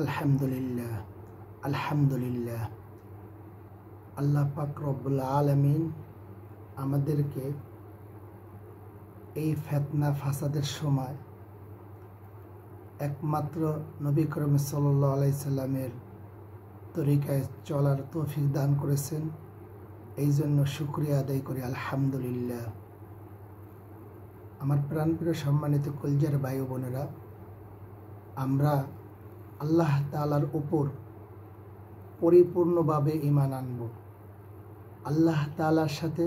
আলহামদুলিল্লাহ আলহামদুলিল্লাহ। আল্লাহ পাক রব্বুল আলামিন আমাদেরকে এই ফিতনা ফাসাদের সময় একমাত্র নবী করিম সাল্লাল্লাহু আলাইহি সাল্লামের তরিকায় চলার তৌফিক দান করেছেন। এই জন্য শুকরিয়া আদায় করি আলহামদুলিল্লাহ। আমার প্রাণপ্রিয় সম্মানিত কলজার ভাই ও বোনেরা, আমরা আল্লাহ তাআলার উপর পরিপূর্ণভাবে ঈমান আনব। আল্লাহ তাআলার সাথে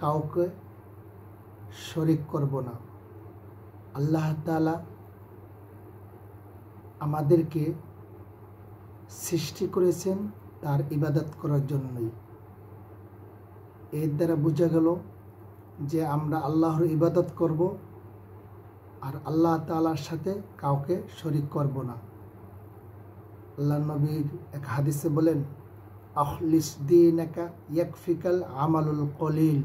কাউকে শরীক করব না। আল্লাহ তাআলা আমাদেরকে সৃষ্টি করেছেন তার ইবাদত করার জন্যই। এর দ্বারা বোঝা গেল যে আমরা আল্লাহর ইবাদত করব আর আল্লাহ তাআলার সাথে কাউকে শরীক করব না। আল্লাহ নবীর এক হাদিসে বলেন, আখলিস দীনাকা ইয়াকফিকাল আমালুল কলিল।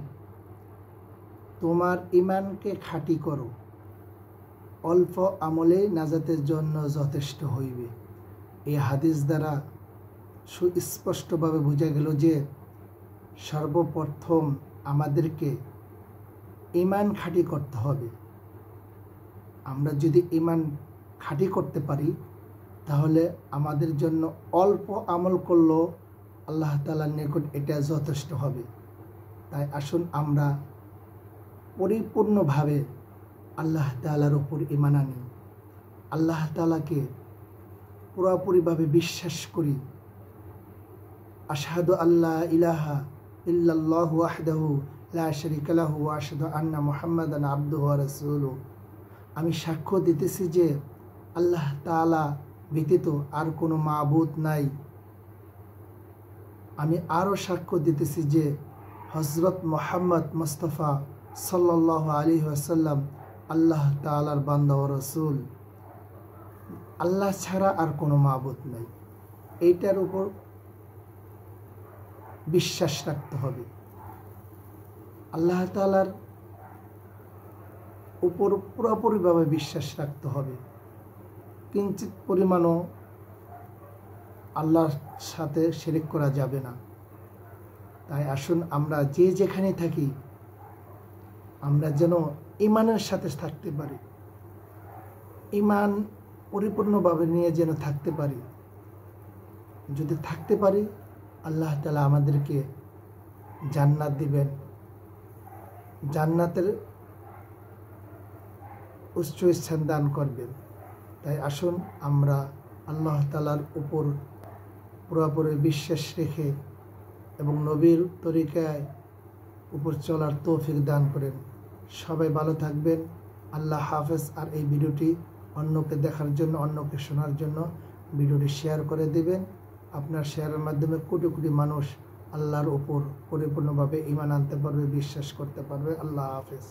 তোমার ঈমানকে খাঁটি করো, অল্প আমলেই নাজাতের জন্য যথেষ্ট হইবে। এই হাদিস দ্বারা সুস্পষ্টভাবে বোঝা গেল যে সর্বপ্রথম আমাদেরকে ঈমান খাঁটি করতে হবে। আমরা যদি ঈমান খাঁটি করতে পারি তাহলে আমাদের জন্য অল্প আমল করলেও আল্লাহ তাআলার নিকট এটা যথেষ্ট হবে। তাই আসুন আমরা পরিপূর্ণভাবে আল্লাহ তাআলার উপর ঈমান আনি, আল্লাহ তাআলাকে পুরোপুরিভাবে বিশ্বাস করি। আশহাদু আল্লা ইলাহা ইল্লাল্লাহু ওয়াহদাহু লা শারীকা লাহু ওয়া আশহাদু আন্না মুহাম্মাদান আবদুহু ওয়া রাসূলুহু। আমি সাক্ষ্য দিতেছি যে আল্লাহ তাআলা ব্যতীত আর কোনো মাবুদ নাই। আমি আরও সাক্ষ্য দিতেছি যে হযরত মুহাম্মদ মুস্তাফা সাল্লাল্লাহু আলাইহি ওয়াসাল্লাম আল্লাহ তাআলার বান্দা ও রাসূল। আল্লাহ ছাড়া আর কোনো মাবুদ নাই। এইটার উপর বিশ্বাস রাখতে হবে। আল্লাহ তাআলার উপর পুরোপুরিভাবে বিশ্বাস রাখতে হবে। কিঞ্চিত পরিমাণও আল্লাহর সাথে শিরক করা যাবে না। তাই আসুন আমরা যে যেখানে থাকি আমরা যেন ঈমানের সাথে থাকতে পারি, ঈমান পরিপূর্ণভাবে নিয়ে যেন থাকতে পারি। যদি থাকতে পারি আল্লাহ তাআলা আমাদেরকে জান্নাত দিবেন, জান্নাতের উচ্চ স্থান দান করবেন। তাই আসুন আমরা আল্লাহ তাআলার উপর পুরোপুরি বিশ্বাস রেখে এবং নবীর তরিকায় উপর চলার তৌফিক দান করেন। সবাই ভালো থাকবেন। আল্লাহ হাফেজ। আর এই ভিডিওটি অন্যকে দেখার জন্য, অন্যকে শোনার জন্য ভিডিওটি শেয়ার করে দিবেন। আপনার শেয়ারের মাধ্যমে কোটি কোটি মানুষ আল্লাহর উপর পরিপূর্ণভাবে ঈমান আনতে পারবে, বিশ্বাস করতে পারবে। আল্লাহ হাফেজ।